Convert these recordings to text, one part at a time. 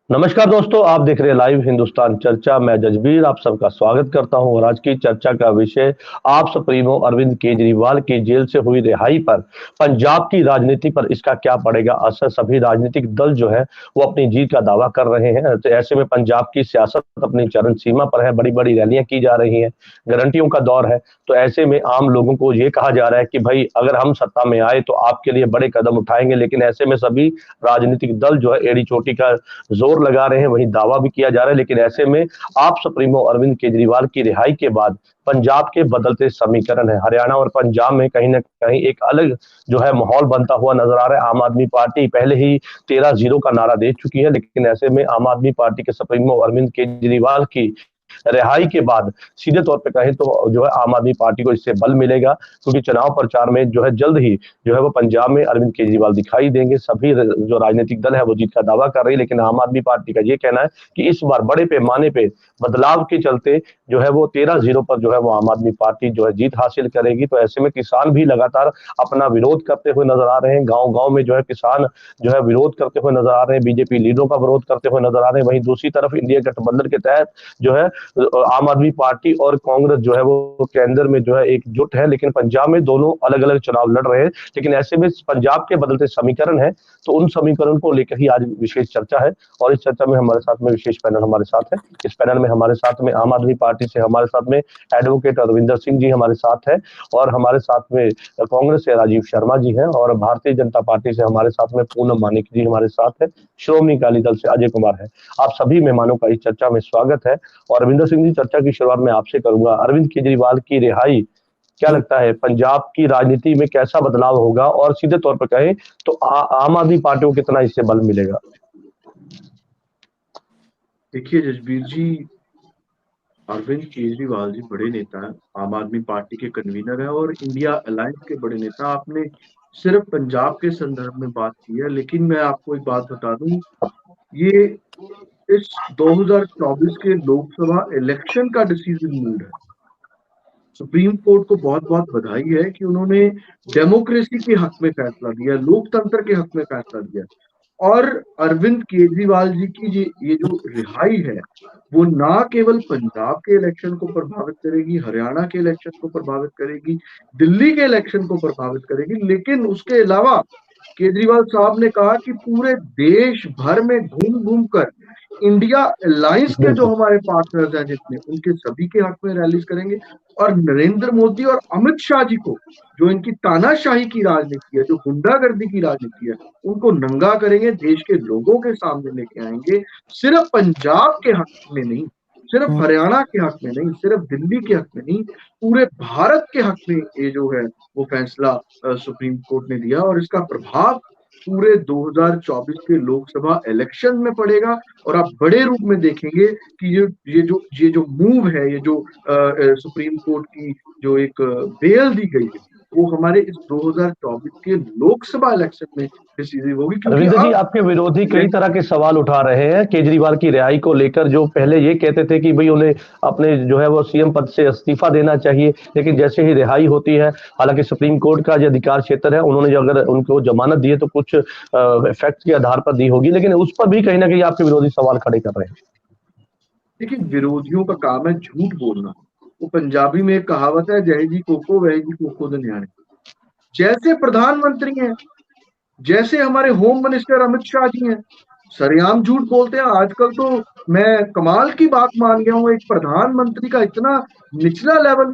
नमस्कार दोस्तों, आप देख रहे हैं लाइव हिंदुस्तान चर्चा। मैं जजबीर आप सबका स्वागत करता हूं और आज की चर्चा का विषय आप सुप्रीमो अरविंद केजरीवाल की जेल से हुई रिहाई पर पंजाब की राजनीति पर इसका क्या पड़ेगा असर। सभी राजनीतिक दल जो है वो अपनी जीत का दावा कर रहे हैं। तो ऐसे में पंजाब की सियासत अपनी चरम सीमा पर है, बड़ी बड़ी रैलियां की जा रही हैं, गारंटियों का दौर है। तो ऐसे में आम लोगों को ये कहा जा रहा है कि भाई अगर हम सत्ता में आए तो आपके लिए बड़े कदम उठाएंगे, लेकिन ऐसे में सभी राजनीतिक दल जो है एड़ी चोटी का जोर लगा रहे हैं, वहीं दावा भी किया जा रहा है। लेकिन ऐसे में आप सुप्रीमो अरविंद केजरीवाल की रिहाई के बाद पंजाब के बदलते समीकरण है। हरियाणा और पंजाब में कहीं ना कहीं एक अलग जो है माहौल बनता हुआ नजर आ रहा है। आम आदमी पार्टी पहले ही 13-0 का नारा दे चुकी है, लेकिन ऐसे में आम आदमी पार्टी के सुप्रीमो अरविंद केजरीवाल की रिहाई के बाद सीधे तौर पे कहें तो जो है आम आदमी पार्टी को इससे बल मिलेगा, क्योंकि चुनाव प्रचार में जो है जल्द ही जो है वो पंजाब में अरविंद केजरीवाल दिखाई देंगे। सभी जो राजनीतिक दल है वो जीत का दावा कर रही है, लेकिन आम आदमी पार्टी का ये कहना है कि इस बार बड़े पैमाने पे बदलाव के चलते जो है वो 13-0 पर जो है वो आम आदमी पार्टी जो है जीत हासिल करेगी। तो ऐसे में किसान भी लगातार अपना विरोध करते हुए नजर आ रहे हैं। गांव गांव में जो है किसान जो है विरोध करते हुए नजर आ रहे हैं, बीजेपी लीडरों का विरोध करते हुए नजर आ रहे हैं। वहीं दूसरी तरफ इंडिया गठबंधन के तहत जो है आम आदमी पार्टी और कांग्रेस जो है वो केंद्र में जो है एकजुट है, लेकिन पंजाब में दोनों अलग अलग चुनाव लड़ रहे हैं। लेकिन ऐसे में पंजाब के बदलते समीकरण है, तो उन समीकरण को लेकर ही आज विशेष चर्चा है। और इस चर्चा में हमारे साथ में विशेष पैनल हमारे साथ है। इस पैनल में हमारे साथ में आम आदमी पार्टी से हमारे साथ में एडवोकेट अरविंदर सिंह जी हमारे साथ है, और हमारे साथ में कांग्रेस से राजीव शर्मा जी हैं, और भारतीय जनता पार्टी से हमारे साथ में पूनम मानिक जी हमारे साथ है, श्रोमणी अकाली दल से अजय कुमार है। आप सभी मेहमानों का इस चर्चा में स्वागत है। और अरविंदर सिंह जी, चर्चा की शुरुआत मैं आपसे करूंगा। अरविंद केजरीवाल की रिहाई क्या लगता है पंजाब की राजनीति में कैसा बदलाव होगा, और सीधे तौर पर कहें तो आम आदमी पार्टी को कितना इससे बल मिलेगा? देखिए जसबीर जी, अरविंद केजरीवाल जी बड़े नेता हैं, आम आदमी पार्टी के कन्वीनर हैं और इंडिया अलायंस के बड़े नेता। आपने सिर्फ पंजाब के संदर्भ में बात की है, लेकिन मैं आपको एक बात बता दूं, ये इस 2024 के लोकसभा इलेक्शन का डिसीजन मूड है। सुप्रीम कोर्ट को बहुत बहुत बधाई है कि उन्होंने डेमोक्रेसी के हक में फैसला दिया, लोकतंत्र के हक में फैसला दिया। और अरविंद केजरीवाल जी की ये जो रिहाई है, वो ना केवल पंजाब के इलेक्शन को प्रभावित करेगी, हरियाणा के इलेक्शन को प्रभावित करेगी, दिल्ली के इलेक्शन को प्रभावित करेगी, लेकिन उसके अलावा केजरीवाल साहब ने कहा कि पूरे देश भर में घूम घूम कर इंडिया अलायंस के जो बिल्कुल। हमारे पार्टनर्स हैं जितने, उनके सभी के हक में रैलीज करेंगे। और नरेंद्र मोदी और अमित शाह जी को, जो इनकी तानाशाही की राजनीति है, जो गुंडागर्दी की राजनीति है, उनको नंगा करेंगे, देश के लोगों के सामने लेके आएंगे। सिर्फ पंजाब के हक में नहीं, सिर्फ हरियाणा के हक में नहीं, सिर्फ दिल्ली के हक में नहीं, पूरे भारत के हक में ये जो है वो फैसला सुप्रीम कोर्ट ने दिया। और इसका प्रभाव पूरे 2024 के लोकसभा इलेक्शन में पड़ेगा। और आप बड़े रूप में देखेंगे कि ये जो मूव है, ये जो सुप्रीम कोर्ट की जो एक बेल दी गई है, वो हमारे इस 2024 के लोकसभा इलेक्शन में डिसीसिव होगी, क्योंकि रविंद्र जी, अब आपके विरोधी कई तरह के सवाल उठा रहे हैं केजरीवाल की रिहाई को लेकर। जो पहले ये कहते थे कि भाई उन्हें अपने जो है वो सीएम पद से इस्तीफा देना चाहिए, लेकिन जैसे ही रिहाई होती है, हालांकि सुप्रीम कोर्ट का जो अधिकार क्षेत्र है, उन्होंने जो अगर उनको जमानत दी है तो कुछ फैक्ट के आधार पर दी होगी, लेकिन उस पर भी कहीं ना कहीं आपके विरोधी सवाल खड़े कर रहे हैं। देखिए, विरोधियों का काम है झूठ बोलना। वो पंजाबी में एक कहावत है, जय जी कोको वह जी कोको दनियाने। जैसे प्रधानमंत्री हैं, जैसे हमारे होम मिनिस्टर अमित शाह जी हैं, सरेआम झूठ बोलते हैं। आजकल तो मैं कमाल की बात मान गया हूं, एक प्रधानमंत्री का इतना निचला लेवल।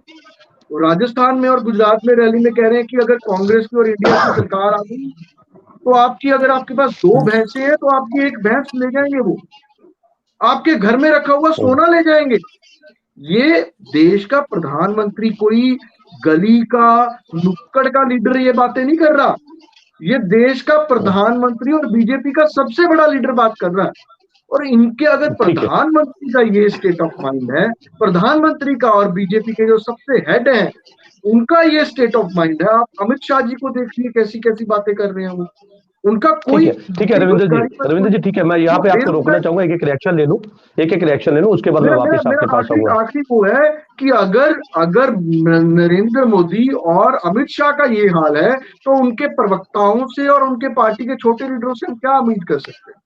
वो राजस्थान में और गुजरात में रैली में कह रहे हैं कि अगर कांग्रेस की और इंडिया की सरकार आ गई तो आपकी, अगर आपके पास दो भैंसे हैं तो आपकी एक भैंस ले जाएंगे, वो आपके घर में रखा हुआ सोना ले जाएंगे। ये देश का प्रधानमंत्री कोई गली का नुक्कड़ का लीडर ये बातें नहीं कर रहा। ये देश का प्रधानमंत्री और बीजेपी का सबसे बड़ा लीडर बात कर रहा है। और इनके, अगर ठीक है। प्रधानमंत्री का ये स्टेट ऑफ माइंड है, प्रधानमंत्री का और बीजेपी के जो सबसे हेड हैं उनका ये स्टेट ऑफ माइंड है, आप अमित शाह जी को देखिए कैसी कैसी बातें कर रहे हैं। वो उनका ठीक कोई है। ठीक है रविंद्र जी, बेरोजगारी पर रविंद्र कोई जी, ठीक है, मैं यहाँ वो पे आपको रोकना बेरोजगारी। चाहूंगा। एक एक रिएक्शन ले लूं, एक एक रिएक्शन ले लूं, उसके बाद मैं मेरा मेरा वापस मेरा आपके पास आखिरी आऊंगा। आखिरी वो है कि अगर अगर नरेंद्र मोदी और अमित शाह का ये हाल है, तो उनके प्रवक्ताओं से और उनके पार्टी के छोटे लीडरों से हम क्या उम्मीद कर सकते हैं?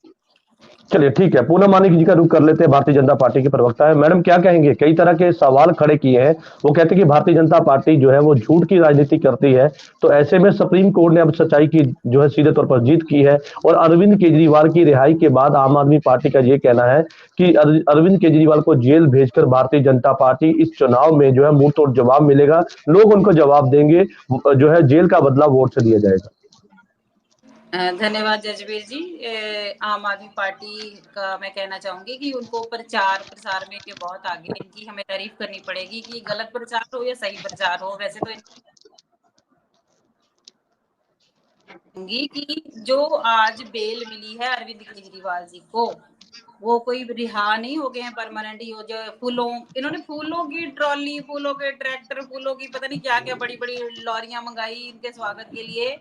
चलिए ठीक है, पूनम मानिक जी का रुख कर लेते हैं, भारतीय जनता पार्टी के प्रवक्ता है। मैडम क्या कहेंगे, कई तरह के सवाल खड़े किए हैं। वो कहते हैं कि भारतीय जनता पार्टी जो है वो झूठ की राजनीति करती है, तो ऐसे में सुप्रीम कोर्ट ने अब सच्चाई की जो है सीधे तौर पर जीत की है। और अरविंद केजरीवाल की रिहाई के बाद आम आदमी पार्टी का ये कहना है कि अरविंद केजरीवाल को जेल भेजकर भारतीय जनता पार्टी इस चुनाव में जो है मुंह तोड़ जवाब मिलेगा, लोग उनको जवाब देंगे, जो है जेल का बदला वोट से दिया जाएगा। धन्यवाद जजबीर जी। आम आदमी पार्टी का मैं कहना चाहूंगी कि उनको प्रचार प्रसार में ये बहुत आगे, इनकी हमें तारीफ करनी पड़ेगी कि गलत प्रचार हो या सही प्रचार हो। वैसे तो कि जो आज बेल मिली है अरविंद केजरीवाल जी को, वो कोई रिहा नहीं हो गए हैं परमानेंट। ही हो जो फूलों, इन्होंने फूलों की ट्रॉली, फूलों के ट्रैक्टर, फूलों की पता नहीं क्या क्या बड़ी बड़ी लॉरियां मंगाई इनके स्वागत के लिए।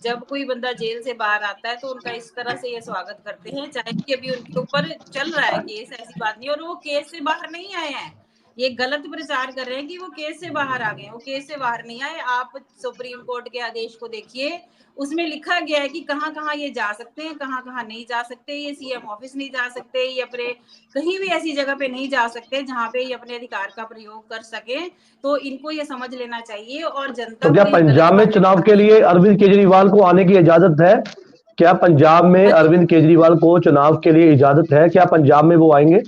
जब कोई बंदा जेल से बाहर आता है तो उनका इस तरह से ये स्वागत करते हैं, चाहे कि अभी उनके ऊपर चल रहा है केस, ऐसी बात नहीं। और वो केस से बाहर नहीं आए हैं, ये गलत प्रचार कर रहे हैं कि वो केस से बाहर आ गए। वो केस से बाहर नहीं आए। आप सुप्रीम कोर्ट के आदेश को देखिए, उसमें लिखा गया है कि कहाँ कहाँ ये जा सकते हैं, कहाँ कहाँ नहीं जा सकते। ये सीएम ऑफिस नहीं जा सकते, ये अपने कहीं भी ऐसी जगह पे नहीं जा सकते जहाँ पे ये अपने अधिकार का प्रयोग कर सके। तो इनको ये समझ लेना चाहिए। और जनता तो क्या को पंजाब में चुनाव के लिए अरविंद केजरीवाल को आने की इजाजत है? क्या पंजाब में अरविंद केजरीवाल को चुनाव के लिए इजाजत है? क्या पंजाब में वो आएंगे?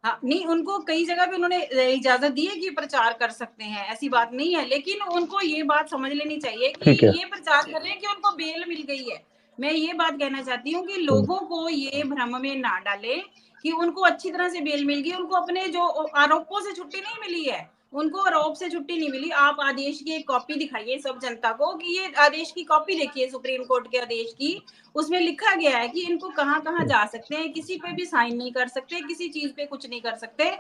हाँ, नहीं, उनको कई जगह पे उन्होंने इजाजत दी है कि प्रचार कर सकते हैं, ऐसी बात नहीं है। लेकिन उनको ये बात समझ लेनी चाहिए कि ये प्रचार कर रहे हैं कि उनको बेल मिल गई है। मैं ये बात कहना चाहती हूँ कि लोगों को ये भ्रम में ना डालें कि उनको अच्छी तरह से बेल मिल गई। उनको अपने जो आरोपों से छुट्टी नहीं मिली है, उनको आरोप से छुट्टी नहीं मिली। आप आदेश की एक कॉपी दिखाइए सब जनता को कि ये आदेश की कॉपी देखिए, सुप्रीम कोर्ट के आदेश की। उसमें लिखा गया है कि इनको कहाँ कहाँ जा सकते हैं, किसी पे भी साइन नहीं कर सकते, किसी चीज पे कुछ नहीं कर सकते।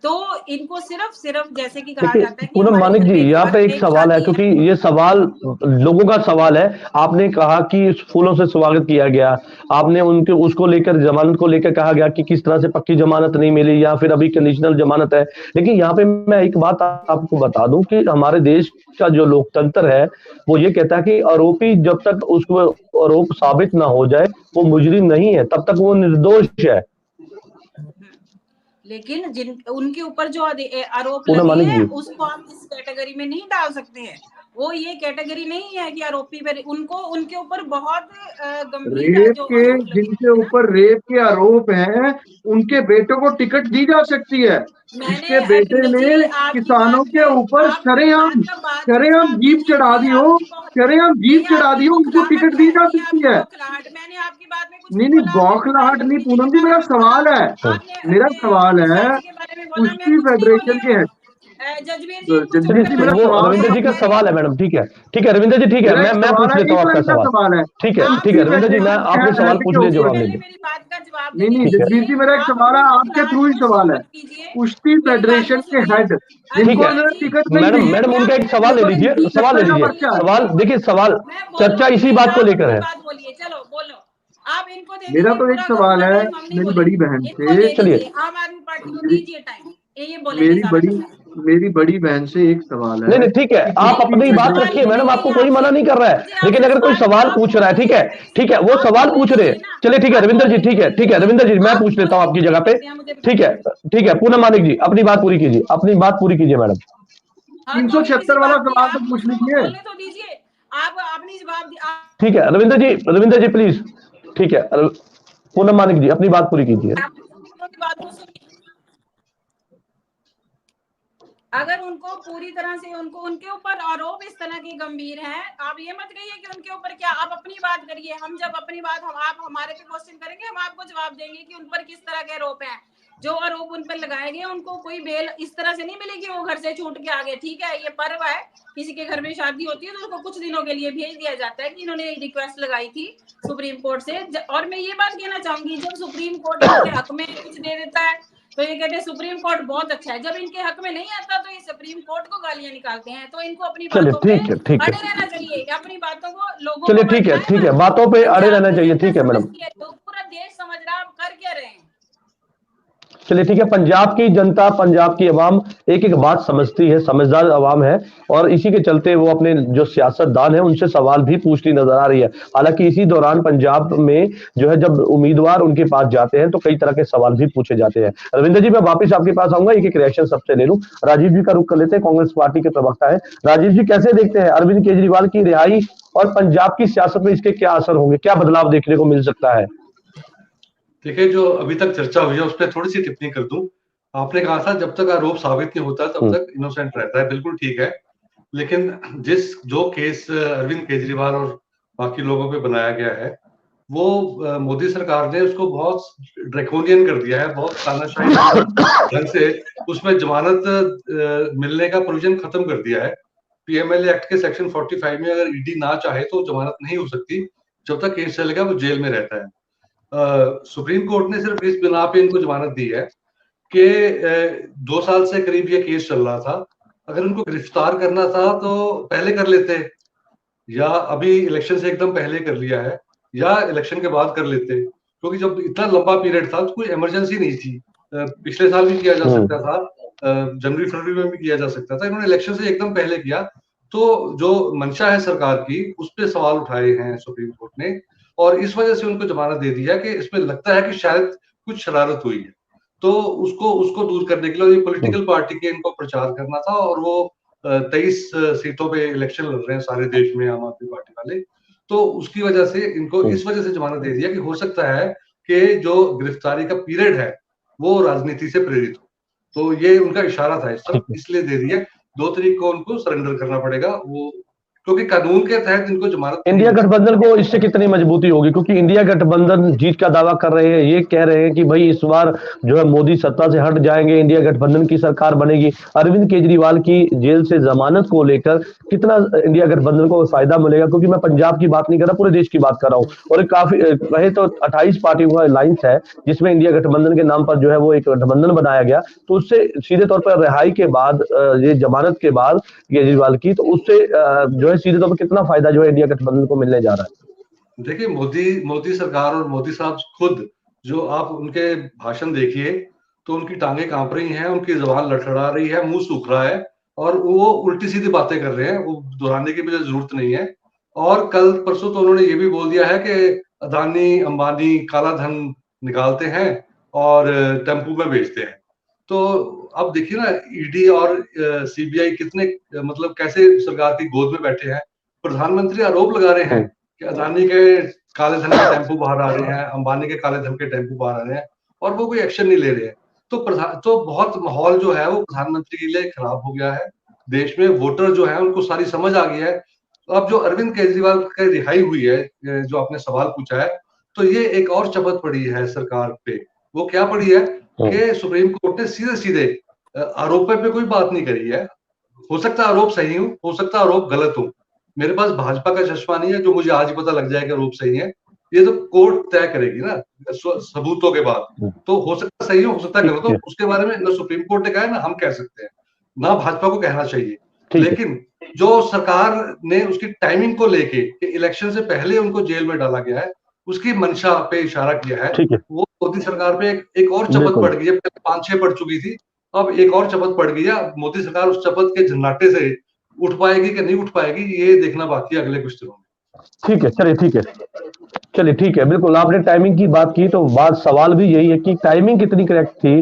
तो इनको सिर्फ सिर्फ जैसे कि कहा जाता है कि पूनम मानिक जी, यहाँ पे एक सवाल है, क्योंकि ये सवाल लोगों का सवाल है। आपने कहा कि फूलों से स्वागत किया गया, आपने उनके उसको लेकर जमानत को लेकर कहा गया कि किस तरह से पक्की जमानत नहीं मिली या फिर अभी कंडीशनल जमानत है। लेकिन यहाँ पे मैं एक बात आपको बता दूं कि हमारे देश का जो लोकतंत्र है वो ये कहता है कि आरोपी जब तक उसको आरोप साबित ना हो जाए वो मुजरिम नहीं है, तब तक वो निर्दोष है। लेकिन जिन उनके ऊपर जो आरोप लगे हैं उसको आप इस कैटेगरी में नहीं डाल सकते हैं। वो ये कैटेगरी नहीं है कि आरोपी पर उनको उनके ऊपर बहुत गंभीर रेप के, जिनके ऊपर रेप के आरोप हैं, उनके बेटों को टिकट दी जा सकती है। जिसके बेटे ने किसानों के ऊपर शरेआम जीप चढ़ा दी हो, शरेआम जीप चढ़ा दी हो, उनको टिकट दी जा सकती है। मैंने आपकी बात में कुछ नहीं, बौखलाहट नहीं पूनम जी, मेरा सवाल है, कुश्ती फेडरेशन के हेड जजबीर जी, वो रविंद्र जी का सवाल है मैडम। ठीक है, ठीक है रविंद्र जी, ठीक है, मैं पूछ लेता हूँ आपका सवाल। ठीक है, ठीक है रविंद्र जी, मैं आपके सवाल पूछने जवाब नहीं। नहीं जगबीर जी, मेरा एक सवाल है, आपके थ्रू ही सवाल है। कुश्ती फेडरेशन के हेड, ठीक है मैडम उनका एक सवाल ले लीजिए, सवाल देखिए, सवाल चर्चा इसी बात को लेकर है। चलो बोलो आप इनको। मेरा तो एक सवाल है मेरी बड़ी बहन से, चलिए आम आदमी पार्टी को दीजिए टाइम, ये बोलेंगे। मेरी बड़ी बहन से एक सवाल है। नहीं ठीक है, आप अपनी बात रखिए मैडम, आपको कोई मना नहीं कर रहा है। लेकिन अगर कोई सवाल पूछ रहा है, ठीक है वो सवाल पूछ रहे। चलिए ठीक है रविंद्र जी, ठीक है रविंद्र जी, मैं पूछ लेता हूँ आपकी जगह पे। ठीक है पूनम मानिक जी, अपनी बात पूरी कीजिए, मैडम। 376 वाला सवाल तो पूछ लीजिए। ठीक है रविंद्र जी प्लीज। ठीक है पूनम मानिक जी, अपनी बात पूरी कीजिए। अगर उनको पूरी तरह से उनके ऊपर आरोप इस तरह के गंभीर हैं, आप ये मत कहिए कि उनके ऊपर क्या, आप अपनी बात करिए। हम जब अपनी बात आप हमारे पे क्वेश्चन करेंगे, हम आपको जवाब देंगे कि उन पर किस तरह के आरोप हैं। जो आरोप उन पर लगाए गए, उनको कोई बेल इस तरह से नहीं मिलेगी वो घर से छूट के आ गए। ठीक है, ये पर्व है, किसी के घर में शादी होती है तो उनको कुछ दिनों के लिए भेज दिया जाता है कि इन्होंने रिक्वेस्ट लगाई थी सुप्रीम कोर्ट से। और मैं ये बात कहना चाहूंगी, जब सुप्रीम कोर्ट इनके हक में कुछ दे देता है तो ये कहते हैं सुप्रीम कोर्ट बहुत अच्छा है, जब इनके हक में नहीं आता तो ये सुप्रीम कोर्ट को गालियां निकालते हैं। तो इनको अपनी बातों पे अड़े रहना चाहिए, अपनी बातों को लोगों को, चलिए ठीक है बातों पे अड़े रहना चाहिए। ठीक है मैडम, पूरा देश समझ रहा, आप कर क्या रहे हैं। चलिए ठीक है, पंजाब की जनता, पंजाब की अवाम एक एक बात समझती है, समझदार अवाम है, और इसी के चलते वो अपने जो सियासतदान है उनसे सवाल भी पूछती नजर आ रही है। हालांकि इसी दौरान पंजाब में जो है जब उम्मीदवार उनके पास जाते हैं तो कई तरह के सवाल भी पूछे जाते हैं। रविंद्र जी, मैं वापिस आपके पास आऊंगा, एक एक रिएक्शन सबसे ले लूं। राजीव जी का रुख कर लेते हैं, कांग्रेस पार्टी के प्रवक्ता है। राजीव जी, कैसे देखते हैं अरविंद केजरीवाल की रिहाई और पंजाब की सियासत में इसके क्या असर होंगे, क्या बदलाव देखने को मिल सकता है? देखिए, जो अभी तक चर्चा हुई है उस पर थोड़ी सी टिप्पणी कर दूं। आपने कहा था जब तक आरोप साबित नहीं होता तब तक इनोसेंट रहता है, बिल्कुल ठीक है। लेकिन जो केस अरविंद केजरीवाल और बाकी लोगों पे बनाया गया है वो मोदी सरकार ने उसको बहुत ड्रैकोनियन कर दिया है, बहुत तानाशाही ढंग से उसमें जमानत मिलने का प्रोविजन खत्म कर दिया है। पीएमएलए एक्ट के सेक्शन 45 में अगर ईडी ना चाहे तो जमानत नहीं हो सकती, जब तक केस चलेगा वो जेल में रहता है। सुप्रीम कोर्ट ने सिर्फ इस बिना पे इनको जमानत दी है कि 2 साल से करीब ये केस चल रहा था, अगर उनको गिरफ्तार करना था तो पहले कर लेते, या अभी इलेक्शन से एकदम पहले कर लिया है, या इलेक्शन के बाद कर लेते, क्योंकि जब इतना लंबा पीरियड था तो कोई इमरजेंसी नहीं थी। पिछले साल भी किया जा सकता था, जनवरी फरवरी में भी किया जा सकता था, इन्होंने इलेक्शन से एकदम पहले किया। तो जो मंशा है सरकार की उस पर सवाल उठाए हैं सुप्रीम कोर्ट ने, और इस वजह से उनको जमानत दे दी है कि इसमें लगता है कि शायद कुछ शरारत हुई है, तो उसको दूर करने के लिए ये पॉलिटिकल पार्टी के इनको प्रचार करना था, और वो 23 सीटों पे इलेक्शन लड़ रहे हैं सारे देश में आम आदमी पार्टी वाले, तो उसकी वजह से इनको इस वजह से जमानत दे दिया कि हो सकता है कि जो गिरफ्तारी का पीरियड है वो राजनीति से प्रेरित हो। तो ये उनका इशारा था इस तरफ, इसलिए दे दिया। 2 तारीख को उनको सरेंडर करना पड़ेगा, वो क्योंकि कानून के तहत इनको जमानत। इंडिया गठबंधन को इससे कितनी मजबूती होगी, क्योंकि इंडिया गठबंधन जीत का दावा कर रहे हैं, ये कह रहे हैं कि भाई इस बार जो है मोदी सत्ता से हट जाएंगे, इंडिया गठबंधन की सरकार बनेगी। अरविंद केजरीवाल की जेल से जमानत को लेकर कितना इंडिया गठबंधन को फायदा मिलेगा? क्योंकि मैं पंजाब की बात नहीं कर रहा, पूरे देश की बात कर रहा हूँ, और काफी कहे तो 28 पार्टियों का अलायंस है जिसमें इंडिया गठबंधन के नाम पर जो है वो एक गठबंधन बनाया गया। तो उससे सीधे तौर पर रिहाई के बाद, ये जमानत के बाद केजरीवाल की, तो उससे जो है सीधे तौर पर कितना फायदा जो है इंडिया गठबंधन को मिलने जा रहा है? देखिए, मोदी सरकार और मोदी साहब खुद, जो आप उनके भाषण देखिए तो उनकी टांगे कांप रही हैं, उनकी जुबान लड़खड़ा रही है, मुंह सूख रहा है, और वो उल्टी सीधी बातें कर रहे हैं, वो दोहराने की मुझे जरूरत नहीं है। और कल परसों तो उन्होंने ये भी बोल दिया है कि अदानी अंबानी काला धन निकालते हैं और टेम्पू में बेचते हैं। तो अब देखिए ना, ईडी और सीबीआई कितने मतलब कैसे सरकार की गोद में बैठे हैं। प्रधानमंत्री आरोप लगा रहे हैं कि अदानी के काले धन के टेम्पू बाहर आ रहे हैं, अंबानी के काले धन के टेम्पू बाहर आ रहे हैं, और वो कोई एक्शन नहीं ले रहे हैं। तो बहुत माहौल जो है वो प्रधानमंत्री के लिए खराब हो गया है। देश में वोटर जो है उनको सारी समझ आ गई है। तो अब जो अरविंद केजरीवाल की रिहाई हुई है, जो आपने सवाल पूछा है, तो ये एक और चपत पड़ी है सरकार पे। वो क्या पड़ी है कि सुप्रीम कोर्ट ने सीधे सीधे आरोप पे कोई बात नहीं करी है। हो सकता है आरोप सही हो सकता है आरोप गलत हो। मेरे पास भाजपा का चश्मा नहीं है जो मुझे आज ही पता लग जाए कि आरोप सही है। ये तो कोर्ट तय करेगी ना सबूतों के बाद। तो हो सकता है सही हो सकता है गलत हो, उसके बारे में ना सुप्रीम कोर्ट ने कहा है ना हम कह सकते हैं, ना भाजपा को कहना चाहिए। लेकिन जो सरकार ने उसकी टाइमिंग को लेके इलेक्शन से पहले उनको जेल में डाला गया है, उसकी मंशा पे इशारा किया है। वो मोदी सरकार पे एक और चपत पड़ गई है। 5-6 पड़ चुकी थी, अब एक और चपत पड़ गई है। मोदी सरकार उस चपत के झन्नाटे से उठ पाएगी कि नहीं उठ पाएगी, ये देखना बाकी है अगले कुछ दिनों में। ठीक है, चलिए ठीक है, बिल्कुल आपने टाइमिंग की बात की, तो बात सवाल भी यही है कि टाइमिंग कितनी करेक्ट थी।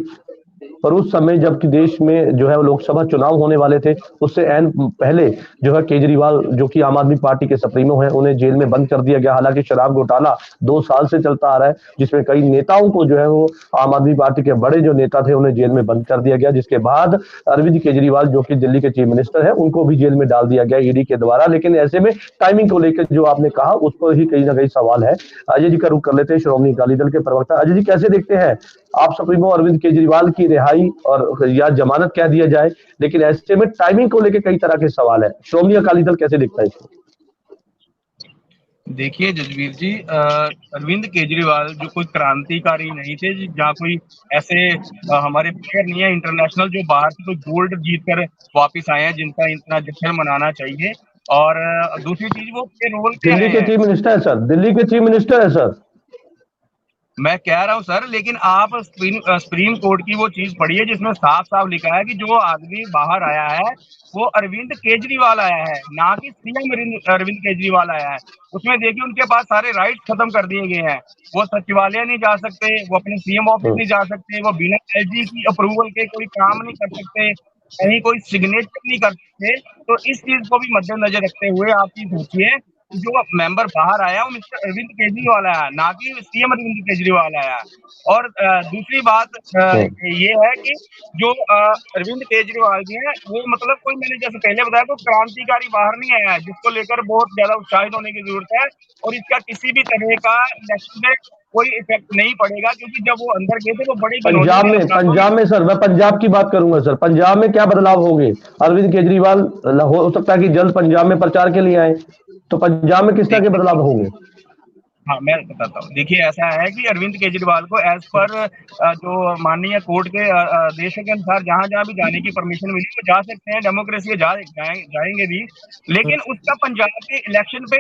पर उस समय जबकि देश में जो है लोकसभा चुनाव होने वाले थे, उससे एन पहले जो है केजरीवाल, जो कि आम आदमी पार्टी के सुप्रीमो हैं, उन्हें जेल में बंद कर दिया गया। हालांकि शराब घोटाला 2 साल से चलता आ रहा है, जिसमें कई नेताओं को जो है वो आम आदमी पार्टी के बड़े जो नेता थे उन्हें जेल में बंद कर दिया गया। जिसके बाद अरविंद केजरीवाल, जो कि दिल्ली के चीफ मिनिस्टर है, उनको भी जेल में डाल दिया गया ईडी के द्वारा। लेकिन ऐसे में टाइमिंग को लेकर जो आपने कहा उस पर ही कहीं ना कहीं सवाल है। अजय जी का रुख कर लेते हैं, श्रोमणी अकाली दल के प्रवक्ता। अजय जी, कैसे देखते हैं आप सुप्रीमो अरविंद केजरीवाल की रिहाई और या जमानत कह दिया जाए, लेकिन ऐसे में टाइमिंग को लेकर कई तरह के सवाल है, श्रोमणी अकाली दल कैसे देखता है इसको? देखिए जजवीर जी, अरविंद केजरीवाल जो कोई क्रांतिकारी नहीं थे, जहाँ कोई ऐसे हमारे प्लेयर नहीं है इंटरनेशनल जो बाहर से कोई गोल्ड जीत कर वापिस आए हैं जिनका इतना जश्न मनाना चाहिए। और दूसरी चीज वो रोल दिल्ली के चीफ मिनिस्टर है सर, दिल्ली के चीफ मिनिस्टर है सर। मैं कह रहा हूँ सर, लेकिन आप सुप्रीम कोर्ट की वो चीज पढ़िए जिसमें साफ साफ लिखा है कि जो आदमी बाहर आया है वो अरविंद केजरीवाल आया है, ना कि सीएम अरविंद केजरीवाल आया है। उसमें देखिए उनके पास सारे राइट्स खत्म कर दिए गए हैं। वो सचिवालय नहीं जा सकते, वो अपने सीएम ऑफिस नहीं जा सकते, वो बिना एलजी की अप्रूवल के कोई काम नहीं कर सकते, कहीं कोई सिग्नेचर नहीं कर सकते। तो इस चीज को भी मद्देनजर रखते हुए आप ये सोचिए जो मेंबर बाहर आया वो मिस्टर अरविंद केजरीवाल आया, ना कि सीएम अरविंद केजरीवाल आया। और दूसरी बात ये है कि जो अरविंद केजरीवाल जी हैं वो मतलब कोई, मैंने जैसे पहले बताया, तो क्रांतिकारी बाहर नहीं आया है जिसको लेकर बहुत ज्यादा उत्साहित होने की जरूरत है। और इसका किसी भी तरह का इलेक्शन में कोई इफेक्ट नहीं पड़ेगा, क्योंकि जब वो अंदर गए थे वो बड़े पंजाब में सर, मैं पंजाब की बात करूंगा सर, पंजाब में क्या बदलाव होंगे? अरविंद केजरीवाल हो सकता है कि जल्द पंजाब में प्रचार के लिए आए, तो पंजाब में किस तरह के बदलाव होंगे? हाँ मैं बताता हूँ। देखिए ऐसा है कि अरविंद केजरीवाल को एज पर जो माननीय कोर्ट के आदेशों के अनुसार जहां जहां भी जाने की परमिशन मिली वो जा सकते हैं, डेमोक्रेसी जाएंगे भी। लेकिन उसका पंजाब के इलेक्शन पे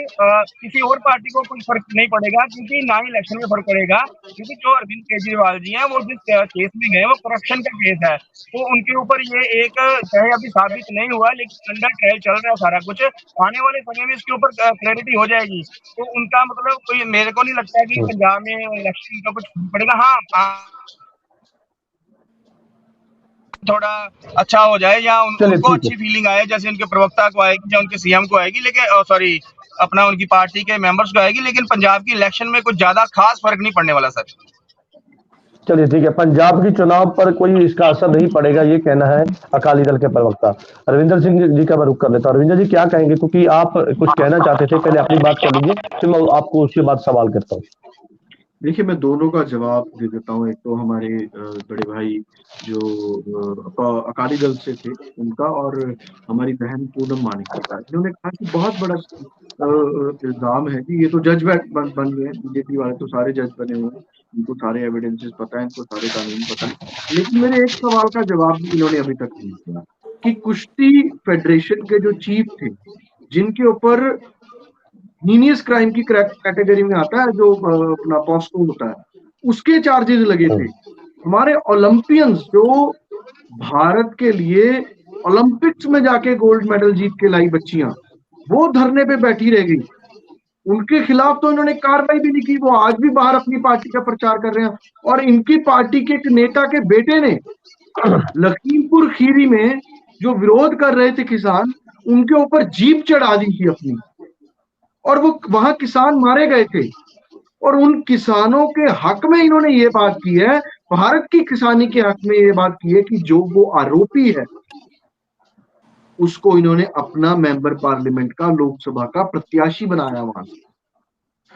किसी और पार्टी को कोई फर्क नहीं पड़ेगा, क्योंकि ना ही इलेक्शन में फर्क पड़ेगा, क्योंकि जो अरविंद केजरीवाल जी हैं वो जिस केस में गए वो करप्शन का केस है। तो उनके ऊपर ये एक, चाहे अभी साबित नहीं हुआ लेकिन अंडर ट्रायल चल रहा है सारा कुछ, आने वाले समय में इसके ऊपर क्लैरिटी हो जाएगी। तो उनका मतलब कोई, मेरे को नहीं लगता कि पंजाब में इलेक्शन का कुछ पड़ेगा। हाँ थोड़ा अच्छा हो जाए या उनको अच्छी फीलिंग आए, जैसे उनके प्रवक्ता को आएगी या उनके सीएम को आएगी, लेकिन सॉरी अपना उनकी पार्टी के मेंबर्स को आएगी, लेकिन पंजाब की इलेक्शन में कुछ ज्यादा खास फर्क नहीं पड़ने वाला सर। चलिए ठीक है, पंजाब की चुनाव पर कोई इसका असर नहीं पड़ेगा, ये कहना है अकाली दल के प्रवक्ता रविंदर सिंह जी का। मैं रुक कर लेता हूँ। रविंदर जी क्या कहेंगे, क्योंकि आप कुछ कहना चाहते थे, पहले अपनी बात कर लीजिए, फिर मैं आपको उसके बाद सवाल करता हूँ। देखिए मैं दोनों का जवाब दे देता हूँ। एक तो हमारे बड़े भाई जो अकाली दल से थे उनका, और हमारी बहन पूनम मानिक का, इन्होंने कहा कि बहुत बड़ा इल्जाम है कि ये तो जज बन गए, बीजेपी वाले तो सारे जज बने हुए हैं, इनको सारे एविडेंसेस पता है, इनको सारे कानून पता है। लेकिन मेरे एक सवाल का जवाब भी इन्होंने अभी तक नहीं दिया कि कुश्ती फेडरेशन के जो चीफ थे, जिनके ऊपर हीनियस क्राइम की कैटेगरी में आता है जो अपना पॉस्को होता है, उसके चार्जेस लगे थे। हमारे ओलंपियंस जो भारत के लिए ओलंपिक्स में जाके गोल्ड मेडल जीत के लाई बच्चियां, वो धरने पे बैठी रह गई। उनके खिलाफ तो इन्होंने कार्रवाई भी नहीं की, वो आज भी बाहर अपनी पार्टी का प्रचार कर रहे हैं। और इनकी पार्टी के एक नेता के बेटे ने लखीमपुर खीरी में जो विरोध कर रहे थे किसान, उनके ऊपर जीप चढ़ा दी थी अपनी, और वो वहां किसान मारे गए थे। और उन किसानों के हक में इन्होंने ये बात की है, भारत की किसानी के हक में ये बात की है कि जो वो आरोपी है उसको इन्होंने अपना मेंबर पार्लियामेंट का, लोकसभा का प्रत्याशी बनाया वहां से।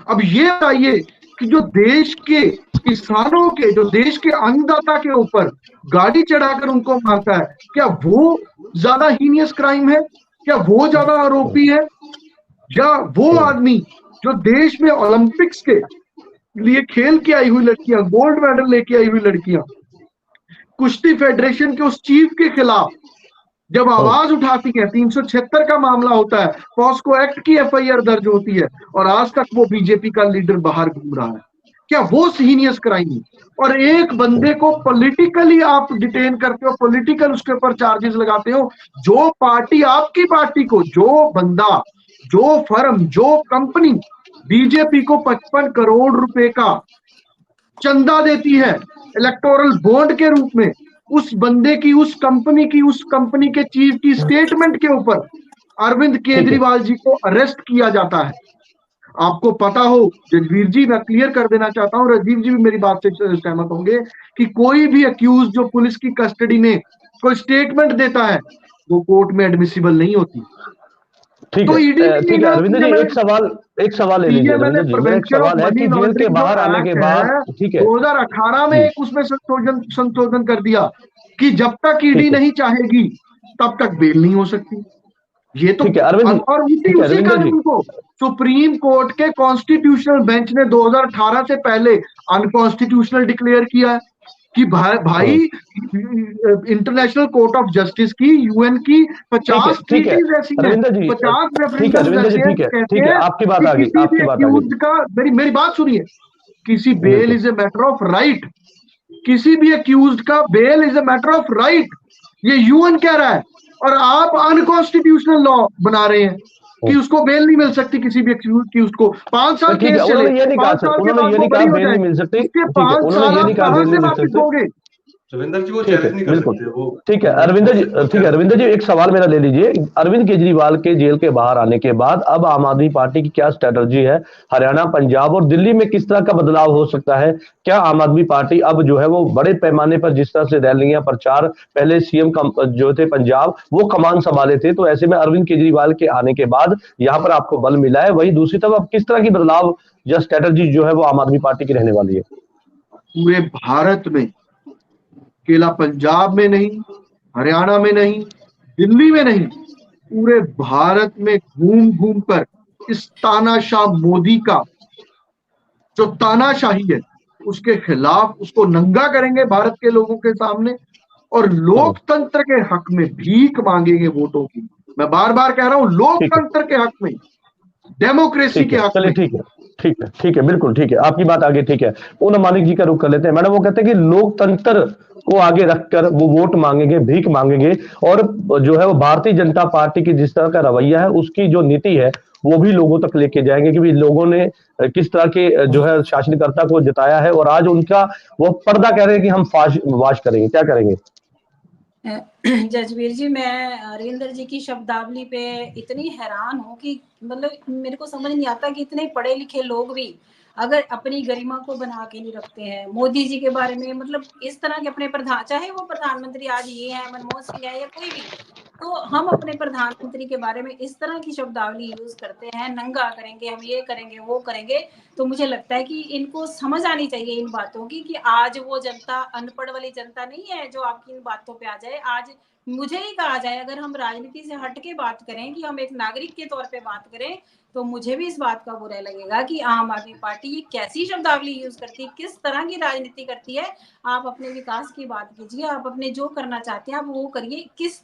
अब ये बताइए कि जो देश के किसानों के, जो देश के अन्नदाता के ऊपर गाड़ी चढ़ाकर उनको मारता है, क्या वो ज्यादा हीनियस क्राइम है? क्या वो ज्यादा आरोपी है? या वो आदमी जो देश में ओलंपिक्स के लिए खेल के आई हुई लड़कियां, गोल्ड मेडल लेके आई हुई लड़कियां, कुश्ती फेडरेशन के उस चीफ के खिलाफ जब आवाज उठाती है, 376 का मामला होता है, पॉस्को एक्ट की एफआईआर दर्ज होती है, और आज तक वो बीजेपी का लीडर बाहर घूम रहा है, क्या वो हीनियस क्राइम है? और एक बंदे को पॉलिटिकली आप डिटेन करते हो, पॉलिटिकल उसके ऊपर चार्जेस लगाते हो। जो पार्टी, आपकी पार्टी को, जो बंदा, जो फर्म, जो कंपनी बीजेपी को 55 करोड़ रुपए का चंदा देती है इलेक्टोरल बॉन्ड के रूप में, उस बंदे की, उस कंपनी के चीफ की स्टेटमेंट के ऊपर अरविंद केजरीवाल जी को अरेस्ट किया जाता है। आपको पता हो जजवीर जी, मैं क्लियर कर देना चाहता हूं, राजीव जी भी मेरी बात से सहमत होंगे कि कोई भी अक्यूज जो पुलिस की कस्टडी में कोई स्टेटमेंट देता है वो कोर्ट में एडमिसिबल नहीं होती। ठीक तो है, ठीक है अरविंद जी, एक सवाल ले लीजिए रविंदर जी। मेरा एक सवाल है कि जेल के बाहर आने के बाद, ठीक है, 2018 में एक उसमें संशोधन कर दिया कि जब तक ईडी नहीं चाहेगी तब तक बेल नहीं हो सकती। ये तो, और उसी कानून को सुप्रीम कोर्ट के कॉन्स्टिट्यूशनल बेंच ने 2018 से पहले अनकॉन्स्टिट्यूशनल डिक्लेयर किया है कि भाई इंटरनेशनल कोर्ट ऑफ जस्टिस की, यूएन की 50 ट्रीटीज ऐसी हैं, 50 रेफरेंसेस, ठीक है आपकी बात आ गई, मेरी बात सुनिए, किसी bail is a matter of right, किसी भी अक्यूज्ड का bail is a matter of right, ये यूएन कह रहा है, और आप अनकॉन्स्टिट्यूशनल लॉ बना रहे हैं कि उसको बेल नहीं मिल सकती किसी भी अक्यूज्ड को। 5 साल ठीक है, केस चले, उन्होंने ये नहीं कहा 5 सर, साल के उन्होंने बाद ये वो नहीं कहा बरी हो बेल नहीं जाए, मिल सकती। उसके ठीक है, 5 उन्होंने साल ये आप नहीं कहा कहां बेल से नहीं मिल वापिस सकती। होगे? रविंदर जी वो ठीक है, चैलेंज नहीं कर बिल्कुल सकते वो। ठीक है अरविंदर जी, ठीक है अरविंदर जी, एक सवाल मेरा ले लीजिए। अरविंद केजरीवाल के जेल के बाहर आने के बाद अब आम आदमी पार्टी की क्या स्ट्रेटजी है? हरियाणा, पंजाब और दिल्ली में किस तरह का बदलाव हो सकता है? क्या आम आदमी पार्टी अब जो है वो बड़े पैमाने पर, जिस तरह से रैलियां, प्रचार, पहले सीएम जो थे पंजाब वो कमान संभाले थे, तो ऐसे में अरविंद केजरीवाल के आने के बाद यहाँ पर आपको बल मिला है, वही दूसरी तरफ अब किस तरह की बदलाव या स्ट्रेटजी जो है वो आम आदमी पार्टी की रहने वाली है? पूरे भारत में, केवल पंजाब में नहीं, हरियाणा में नहीं, दिल्ली में नहीं, पूरे भारत में घूम घूम कर इस तानाशाह मोदी का जो तानाशाही है उसके खिलाफ उसको नंगा करेंगे भारत के लोगों के सामने, और लोकतंत्र के हक में भीख मांगेंगे वोटों की। मैं बार बार कह रहा हूं, लोकतंत्र के हक में, डेमोक्रेसी के हक चलिए में। ठीक है, ठीक है, ठीक है, बिल्कुल ठीक है, आपकी बात आगे ठीक है। पूनम मानिक जी का रुख कर लेते हैं। मैडम, वो कहते हैं कि लोकतंत्र को आगे रखकर वो वोट मांगेंगे, भीख मांगेंगे, और जो है वो भारतीय जनता पार्टी की जिस तरह का रवैया है, उसकी जो नीति है वो भी लोगों तक लेके जाएंगे कि भी लोगों ने किस तरह के जो है शासनकर्ता को जिताया है, और आज उनका वो पर्दा कह रहे हैं कि हम वाश करेंगे। क्या करेंगे? जजवीर जी, मैं अरविंदर जी की शब्दावली पे इतनी हैरान हूँ कि मतलब मेरे को समझ नहीं आता कि इतने पढ़े लिखे लोग भी अगर अपनी गरिमा को बना के नहीं रखते हैं। मोदी जी के बारे में मतलब इस तरह के अपने प्रधान, चाहे वो प्रधानमंत्री आज ये है, मनमोहन सिंह है या कोई भी, तो हम अपने प्रधानमंत्री के बारे में इस तरह की शब्दावली यूज करते हैं, नंगा करेंगे, हम ये करेंगे, वो करेंगे। तो मुझे लगता है कि इनको समझ आनी चाहिए इन बातों की कि आज वो जनता अनपढ़ वाली जनता नहीं है जो आपकी इन बातों पे आ जाए। आज मुझे ही कहा जाए, अगर हम राजनीति से हट के बात करें, कि हम एक नागरिक के तौर पे बात करें, तो मुझे भी इस बात का बुरा लगेगा कि आम आदमी पार्टी ये कैसी शब्दावली यूज करती है, किस तरह की राजनीति करती है। आप अपने विकास की बात कीजिए, आप अपने जो करना चाहते हैं आप वो करिए। किस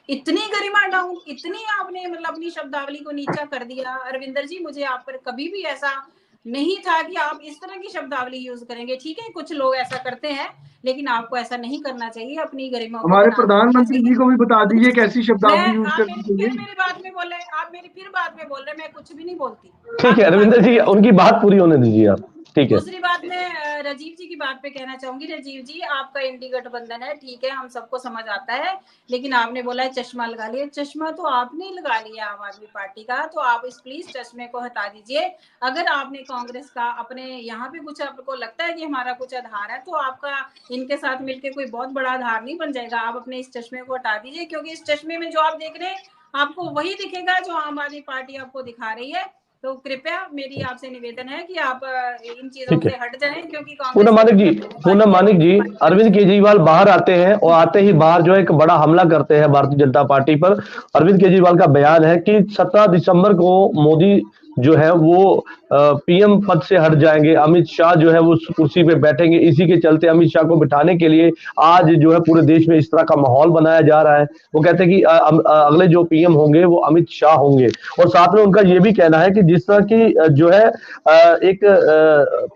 इतनी गरिमा डाउन, इतनी आपने मतलब अपनी शब्दावली को नीचा कर दिया अरविंदर जी। मुझे आप पर कभी भी ऐसा नहीं था कि आप इस तरह की शब्दावली यूज करेंगे। ठीक है, कुछ लोग ऐसा करते हैं, लेकिन आपको ऐसा नहीं करना चाहिए। अपनी गरिमा को हमारे बना के प्रधानमंत्री जी को भी बता दीजिए कैसी शब्दावली यूज आप करनी मेरी चाहिए। फिर मेरी बात में बोल रहे, आप मेरी फिर बात में बोल रहे, मैं कुछ भी नहीं बोलती। ठीक है अरविंदर जी, उनकी बात पूरी होने दीजिए आप। ठीक है, दूसरी बात मैं राजीव जी की बात पे कहना चाहूंगी। राजीव जी, आपका इंडी गठबंधन है, ठीक है, हम सबको समझ आता है, लेकिन आपने बोला है चश्मा लगा लिया। चश्मा तो आपने लगा लिया आम आदमी पार्टी का, तो आप इस प्लीज चश्मे को हटा दीजिए। अगर आपने कांग्रेस का अपने यहाँ पे कुछ आपको लगता है कि हमारा कुछ आधार है, तो आपका इनके साथ मिलकर कोई बहुत बड़ा आधार नहीं बन जाएगा। आप अपने इस चश्मे को हटा दीजिए, क्योंकि इस चश्मे में जो आप देख रहे हैं आपको वही दिखेगा जो आम आदमी पार्टी आपको दिखा रही है। तो कृपया मेरी आपसे निवेदन है कि आप इन चीजों ठीक है। से हट जाएं, क्योंकि पूनम मानिक जी, पूनम मानिक जी, अरविंद केजरीवाल बाहर आते हैं और आते ही बाहर जो है एक बड़ा हमला करते हैं भारतीय जनता पार्टी पर। अरविंद केजरीवाल का बयान है कि 17 दिसंबर को मोदी जो है वो पीएम पद से हट जाएंगे, अमित शाह जो है वो उस कुर्सी पे बैठेंगे। इसी के चलते अमित शाह को बिठाने के लिए आज जो है पूरे देश में इस तरह का माहौल बनाया जा रहा है। वो कहते हैं कि अगले जो पीएम होंगे वो अमित शाह होंगे, और साथ में उनका ये भी कहना है कि जिस तरह की जो है एक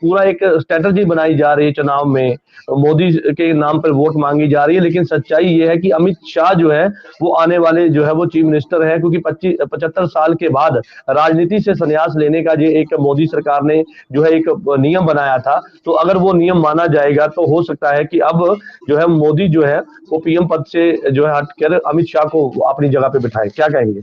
पूरा एक स्ट्रेटजी बनाई जा रही है चुनाव में, मोदी के नाम पर वोट मांगी जा रही है, लेकिन सच्चाई ये है कि अमित शाह जो है वो आने वाले जो है वो चीफ मिनिस्टर है, क्योंकि 75 साल के बाद राजनीति से संन्यास लेने का जो एक मोदी सरकार ने जो है एक नियम बनाया था, तो अगर वो नियम माना जाएगा तो हो सकता है कि अब जो है मोदी जो है वो पीएम पद से जो है हटकर अमित शाह को अपनी जगह पे बिठाए। क्या कहेंगे?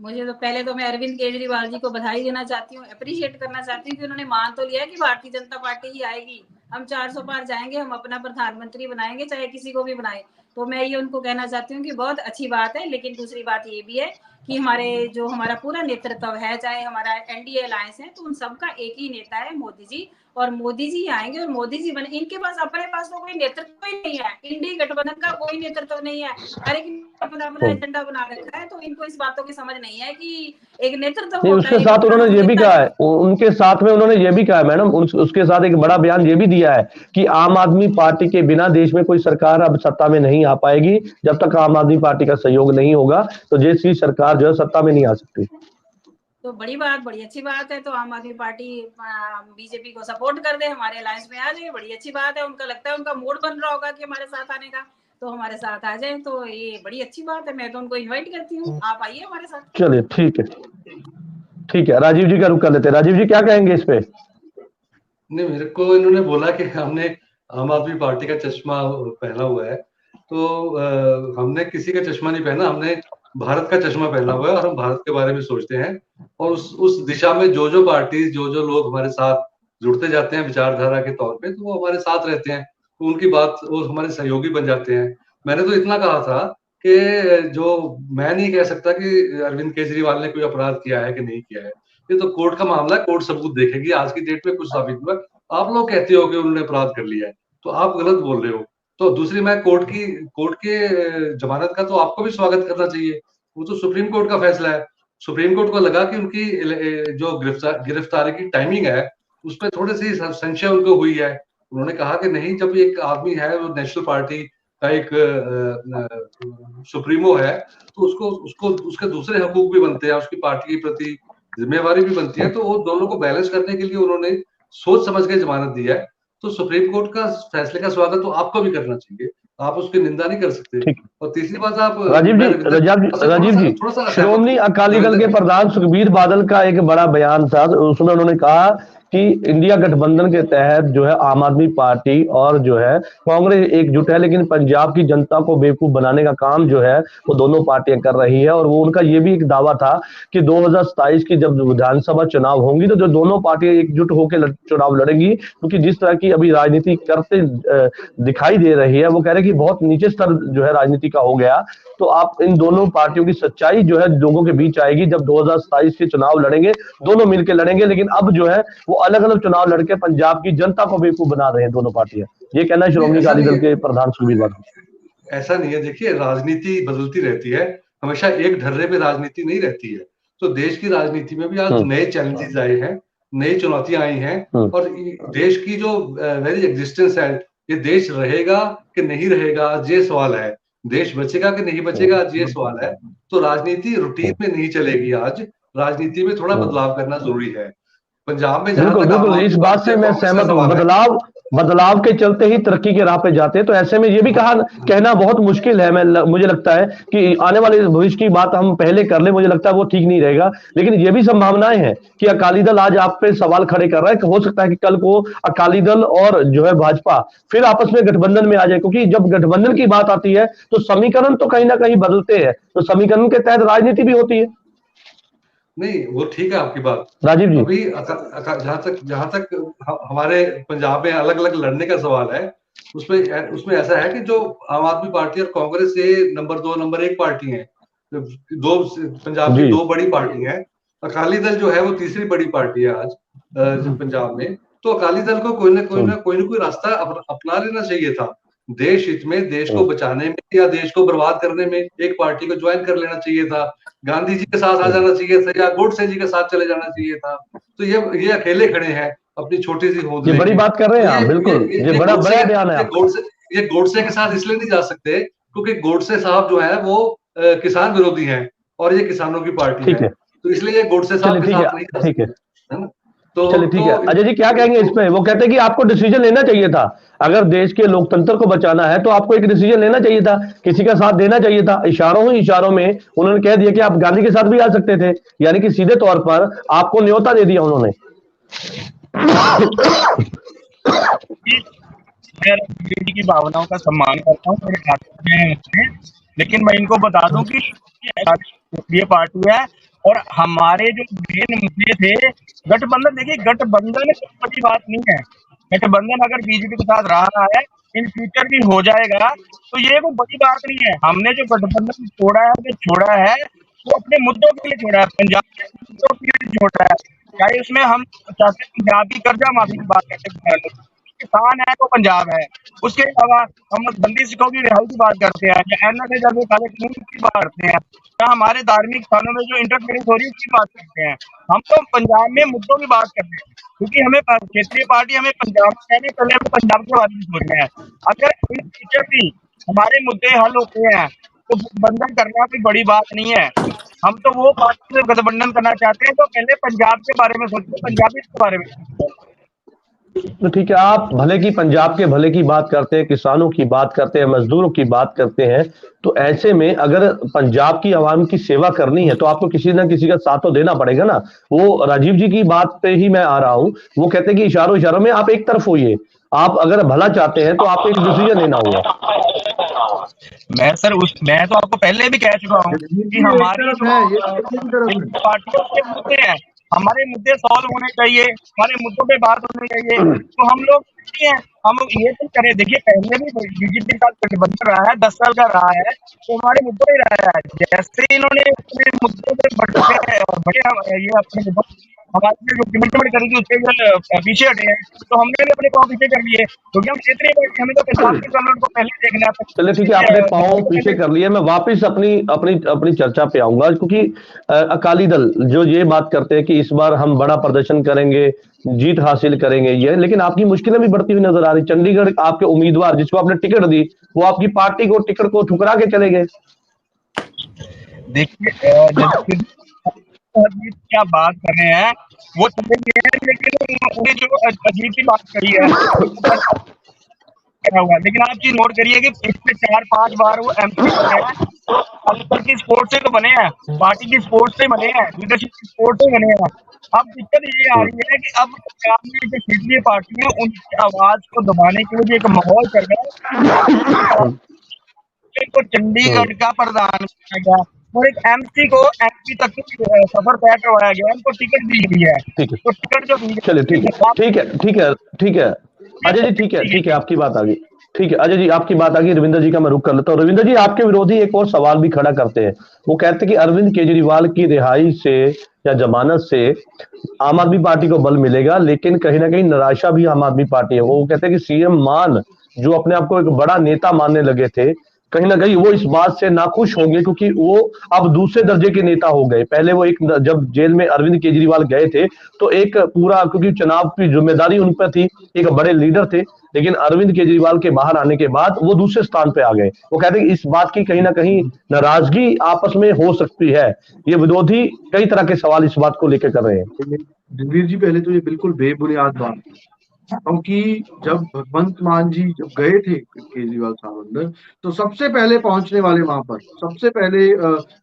मुझे तो पहले तो मैं अरविंद केजरीवाल जी को बधाई देना चाहती हूँ, अप्रिशिएट करना चाहती हूँ कि उन्होंने मान तो लिया कि भारतीय जनता पार्टी ही आएगी, हम 400 पार जाएंगे, हम अपना प्रधानमंत्री बनाएंगे, चाहे किसी को भी बनाए। तो मैं ये उनको कहना चाहती हूँ कि बहुत अच्छी बात है। लेकिन दूसरी बात ये भी है कि हमारा पूरा नेतृत्व है, चाहे हमारा एनडीए अलायंस है, तो उन सबका एक ही नेता है, मोदी जी, और मोदी जी आएंगे और मोदी जी बने। इनके पास अपने पास तो कोई नेतृत्व ही नहीं है, इंडी गठबंधन का कोई नेतृत्व नहीं है, हर एक अपना अपना एजेंडा बना रखा है। तो इनको इस बातों की समझ नहीं है कि एक नेतृत्व नहीं, होता उसके है। साथ उन्होंने ये भी कहा है, उनके साथ में उन्होंने ये भी कहा है मैडम, उसके साथ एक बड़ा बयान ये भी दिया है कि आम आदमी पार्टी के बिना देश में कोई सरकार अब सत्ता में नहीं आ पाएगी। जब तक आम आदमी पार्टी का सहयोग नहीं होगा तो देश की सरकार जो है सत्ता में नहीं आ सकती। तो बड़ी अच्छी बात है। तो आम आदमी पार्टी बीजेपी को सपोर्ट कर दे, हमारे अलायंस में आ जाए, बड़ी अच्छी बात है। उनका लगता है उनका मूड बन रहा होगा कि हमारे साथ आने का, तो हमारे साथ आ जाए, तो ये बड़ी अच्छी बात है। मैं तो उनको इनवाइट करती हूँ, आप आइए हमारे साथ। चलिए ठीक है, राजीव जी का रुख कर लेते हैं। राजीव जी क्या कहेंगे इस पे? नहीं, मेरे को इन्होंने बोला कि हमने आम आदमी पार्टी का चश्मा पहना हुआ है, तो हमने किसी का चश्मा नहीं पहना, हमने भारत का चश्मा पहना हुआ है और हम भारत के बारे में सोचते हैं। और उस दिशा में जो पार्टी, जो लोग हमारे साथ जुड़ते जाते हैं विचारधारा के तौर पे, तो वो हमारे साथ रहते हैं, तो उनकी बात, वो हमारे सहयोगी बन जाते हैं। मैंने तो इतना कहा था कि जो मैं नहीं कह सकता कि अरविंद केजरीवाल ने कोई अपराध किया है कि नहीं किया है, ये तो कोर्ट का मामला है, कोर्ट सबूत देखेगी। आज की डेट में कुछ साबित हुआ, आप लोग कहते हो कि उन्होंने अपराध कर लिया है, तो आप गलत बोल रहे हो। तो दूसरी, मैं कोर्ट के जमानत का तो आपको भी स्वागत करना चाहिए, वो तो सुप्रीम कोर्ट का फैसला है। सुप्रीम कोर्ट को लगा कि उनकी जो गिरफ्तारी की टाइमिंग है उस पर थोड़ी सी संशय उनको हुई है। उन्होंने कहा कि नहीं, जब एक आदमी है वो नेशनल पार्टी का एक सुप्रीमो है, तो उसको उसके दूसरे हकूक भी बनते हैं, उसकी पार्टी के प्रति जिम्मेवारी भी बनती है, तो वो दोनों को बैलेंस करने के लिए उन्होंने सोच समझ के जमानत दी है। तो सुप्रीम कोर्ट का फैसले का स्वागत तो आपको भी करना चाहिए, आप उसकी निंदा नहीं कर सकते। और तीसरी बात, आप राजीव जी, थोड़ा सा श्रोमणी अकाली दल के प्रधान सुखबीर बादल का एक बड़ा बयान था, उसमें उन्होंने कहा कि इंडिया गठबंधन के तहत जो है आम आदमी पार्टी और जो है कांग्रेस एकजुट है, लेकिन पंजाब की जनता को बेवकूफ बनाने का काम जो है वो दोनों पार्टियां कर रही है। और वो उनका ये भी एक दावा था कि 2027 की जब विधानसभा चुनाव होंगी तो जो दोनों पार्टियां एकजुट होकर चुनाव लड़ेंगी, क्योंकि जिस तरह की अभी राजनीति करते दिखाई दे रही है, वो कह रहे हैं कि बहुत नीचे स्तर जो है राजनीति का हो गया। तो आप इन दोनों पार्टियों की सच्चाई जो है लोगों के बीच आएगी जब 2027 के चुनाव लड़ेंगे, दोनों मिलकर लड़ेंगे। लेकिन अब जो है वो अलग अलग चुनाव लड़के पंजाब की जनता को बेवकूफ बना रहे हैं दोनों पार्टियां, ये कहना है श्रोमणी अकाली दल के प्रधान सुखबीर बादल। ऐसा नहीं है, देखिए राजनीति बदलती रहती है, हमेशा एक ढर्रे पे राजनीति नहीं रहती है। तो देश की राजनीति में भी आज नए चैलेंजेस आए हैं, नई चुनौतियां आई हैं, और देश की जो वेरी एग्जिस्टेंस है, ये देश रहेगा कि नहीं रहेगा, ये सवाल है। देश बचेगा कि नहीं बचेगा, ये सवाल है। तो राजनीति रूटीन में नहीं चलेगी, आज राजनीति में थोड़ा बदलाव करना जरूरी है। पंजाब में बिल्कुल इस बात से मैं सहमत हूँ। बदलाव के चलते ही तरक्की के राह पे जाते हैं। तो ऐसे में ये भी कहना बहुत मुश्किल है। मुझे लगता है कि आने वाले भविष्य की बात हम पहले कर ले, मुझे लगता है वो ठीक नहीं रहेगा। लेकिन ये भी संभावनाएं हैं कि अकाली दल आज आप पे सवाल खड़े कर रहा है, हो सकता है कि कल को अकाली दल और जो है भाजपा फिर आपस में गठबंधन में आ जाए, क्योंकि जब गठबंधन की बात आती है तो समीकरण तो कहीं ना कहीं बदलते हैं, तो समीकरण के तहत राजनीति भी होती है। नहीं, वो ठीक है आपकी बात राजीव जी। अभी जहां तक हमारे पंजाब में अलग अलग लड़ने का सवाल है, उसमें ऐसा है कि जो आम आदमी पार्टी और कांग्रेस ये नंबर 2 नंबर 1 पार्टी है, पंजाब की 2 बड़ी पार्टी है। अकाली दल जो है वो तीसरी बड़ी पार्टी है आज पंजाब में। तो अकाली दल को कोई ना कोई रास्ता अपना लेना चाहिए था। देश हित में, देश को बचाने में या देश को बर्बाद करने में एक पार्टी को ज्वाइन कर लेना चाहिए था। गांधी जी के साथ आ जाना चाहिए था, या गोडसे जी के साथ चले जाना चाहिए था। तो ये अकेले खड़े हैं अपनी छोटी सी होद लेके। बड़ी बात कर रहे हैं आप, बिल्कुल ये बड़ा बयान है। ये गोडसे के साथ इसलिए नहीं जा सकते क्योंकि गोडसे साहब जो है वो किसान विरोधी हैं और ये किसानों की पार्टी है, तो इसलिए ये गोडसे साहब के साथ नहीं जा सकते, है ना। तो चलिए ठीक है, अजय जी क्या कहेंगे इस पे? वो कहते हैं कि आपको डिसीजन लेना चाहिए था, अगर देश के लोकतंत्र को बचाना है तो आपको एक डिसीजन लेना चाहिए था, किसी का साथ देना चाहिए था। इशारों में उन्होंने कह दिया कि आप गांधी के साथ भी आ सकते थे, यानी कि सीधे तौर पर आपको न्योता दे दिया उन्होंने। मैं की भावनाओं का सम्मान करता हूँ, लेकिन मैं इनको बता दूं कि ये पार्टी है और हमारे जो मेन मुद्दे थे गठबंधन। देखिए गठबंधन बड़ी बात नहीं है, गठबंधन अगर बीजेपी के साथ रहा है, इन फ्यूचर भी हो जाएगा, तो ये कोई बड़ी बात नहीं है। हमने जो गठबंधन छोड़ा है वो अपने मुद्दों के लिए छोड़ा है, पंजाब के मुद्दों के लिए छोड़ा है। चाहे उसमें हम चाहते पंजाब की कर्जा माफी की बात करते हैं, किसान है तो पंजाब है, उसके अलावा हम बंदी सिखों की रिहाई की बात करते हैं, या NSA जैसे काले कानून की बात करते हैं, या हमारे धार्मिक स्थानों में जो इंटरफेरेंस हो रही है उसकी बात करते हैं। हम तो पंजाब में मुद्दों की बात करते हैं, क्योंकि हमें क्षेत्रीय पार्टी हमें पंजाब कहने पहले हमें पंजाब के बारे में सोचना है। अगर इन फ्यूचर भी हमारे मुद्दे हल होते हैं तो गठबंधन करना कोई बड़ी बात नहीं है। हम तो वो पार्टी से गठबंधन करना चाहते हैं तो पहले पंजाब के बारे में सोचो, पंजाबी के बारे में सोचो। तो ठीक है, आप भले की पंजाब के भले की बात करते हैं, किसानों की बात करते हैं, मजदूरों की बात करते हैं, तो ऐसे में अगर पंजाब की आवाम की सेवा करनी है तो आपको किसी ना किसी का साथ तो देना पड़ेगा ना। वो राजीव जी की बात पे ही मैं आ रहा हूं, वो कहते हैं कि इशारों इशारों में आप एक तरफ होइए, आप अगर भला चाहते हैं तो आपको एक डिसीजन लेना होगा। मैं तो आपको पहले भी कह चुका हूँ जगदीश कि जी एक हमारी तरफ है, ये दूसरी तरफ है। पार्टियों के मुद्दे हैं, हमारे मुद्दे सॉल्व होने चाहिए, हमारे मुद्दों पे बात होनी चाहिए। तो हम लोग नहीं है, हम लोग ये तो करें। देखिए पहले भी बीजेपी का गठबंधन रहा है, 10 साल का रहा है, तो हमारे मुद्दों ही रहा है। जैसे इन्होंने अपने मुद्दों पे बढ़े ये अपने हमारे जो कमिटमेंट करी थी उसके पीछे हटे हैं, तो हमने भी अपने पाँव पीछे कर लिए, क्योंकि हम क्षेत्रीय पार्टी, हमें तो पंजाब के कानून को पहले देखना है। चलिए ठीक है, आपने पाँव पीछे कर लिए, मैं वापस अपनी अपनी अपनी चर्चा पे आऊंगा, क्योंकि अकाली दल जो ये बात करते हैं कि इस बार हम बड़ा प्रदर्शन करेंगे, जीत हासिल करेंगे, ये लेकिन आपकी मुश्किलें भी बढ़ती हुई नजर आ रही। चंडीगढ़ आपके उम्मीदवार जिसको आपने टिकट दी, वो आपकी पार्टी को टिकट को ठुकरा के चले गए। देखिए क्या बात कर रहे हैं, वो चले गए हैं, लेकिन उन्होंने जो अजीब सी बात करी है क्या हुआ। लेकिन आप चीज नोट करिए कि पिछले 4-5 बार वो एमपी बने हैं, अलीगढ़ की स्पोर्ट से तो बने हैं, पार्टी की स्पोर्ट से बने हैं, लीडरशिप की स्पोर्ट से बने हैं। अब दिक्कत ये आ रही है कि अब पंजाब में जो क्षेत्रीय पार्टी है उनकी आवाज को दबाने के लिए एक माहौल चल रहा है। को चंडीगढ़ का प्रधान किया गया और एक एमसी को एमपी तक सफर तय करवाया गया, उनको टिकट दी गई है। ठीक है, तो टिकट जो दी चलिए ठीक है, ठीक है, ठीक है, ठीक है अजय जी, ठीक है, ठीक है, आपकी बात आ गई। ठीक है अजय जी, आपकी बात आ गई। रविंद्र जी का मैं रुख कर लेता हूँ। रविंद्र जी, आपके विरोधी एक और सवाल भी खड़ा करते हैं, वो कहते हैं कि अरविंद केजरीवाल की रिहाई से या जमानत से आम आदमी पार्टी को बल मिलेगा, लेकिन कहीं ना कहीं निराशा भी आम आदमी पार्टी है। वो कहते हैं कि सीएम मान जो अपने आप को एक बड़ा नेता मानने लगे थे, कहीं ना कहीं वो इस बात से नाखुश होंगे, क्योंकि वो अब दूसरे दर्जे के नेता हो गए। पहले वो एक, जब जेल में अरविंद केजरीवाल गए थे तो एक पूरा, क्योंकि चुनाव की जिम्मेदारी उन पर थी, एक बड़े लीडर थे, लेकिन अरविंद केजरीवाल के बाहर आने के बाद वो दूसरे स्थान पे आ गए। वो कहते हैं कि इस बात की कहीं ना कहीं नाराजगी आपस में हो सकती है। ये विरोधी कई तरह के सवाल इस बात को लेकर कर रहे हैं। जगदीश जी, पहले तो ये बिल्कुल बेबुनियाद बात, क्योंकि जब भगवंत मान जी जब गए थे केजरीवाल साहब अंदर, तो सबसे पहले पहुंचने वाले वहां पर, सबसे पहले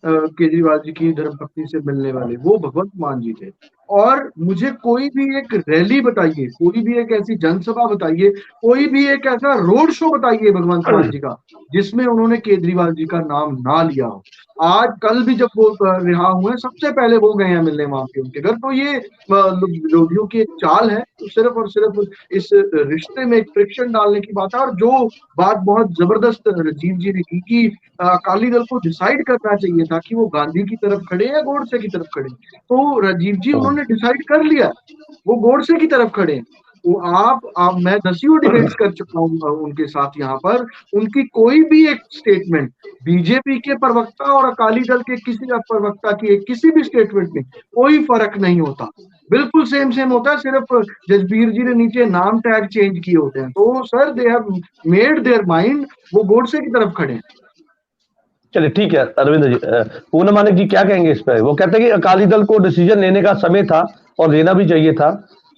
केजरीवाल जी की धर्मपत्नी से मिलने वाले वो भगवंत मान जी थे। और मुझे कोई भी एक रैली बताइए, कोई भी एक ऐसी जनसभा बताइए, कोई भी एक ऐसा रोड शो बताइए भगवंत मान जी का जिसमें उन्होंने केजरीवाल जी का नाम ना लिया हो। आज कल भी जब वो रिहा हुए, सबसे पहले वो गए हैं मिलने वहां पे उनके घर। तो ये विरोधियों की एक चाल है, तो सिर्फ और सिर्फ इस रिश्ते में एक फ्रिक्शन डालने की बात है। और जो बात बहुत जबरदस्त राजीव जी ने की कि अकाली दल को डिसाइड करना चाहिए था कि वो गांधी की तरफ खड़े या गोडसे की तरफ खड़े, तो राजीव जी उन्होंने डिसाइड कर लिया, वो गोडसे की तरफ खड़े। वो आप मैं दसियों डिबेट्स कर चुका हूँ उनके साथ यहाँ पर। उनकी कोई भी एक स्टेटमेंट बीजेपी के प्रवक्ता और अकाली दल के किसी प्रवक्ता की किसी भी स्टेटमेंट में कोई फर्क नहीं होता, बिल्कुल सेम सेम होता है। सिर्फ जसबीर जी ने नीचे नाम टैग चेंज किए होते हैं। तो sir, they have made their mind, वो गोडसे की तरफ खड़े हैं। चलिए ठीक है अरविंद जी, पूनम मानिक जी क्या कहेंगे इस पर? वो कहते हैं कि अकाली दल को डिसीजन लेने का समय था और लेना भी चाहिए था,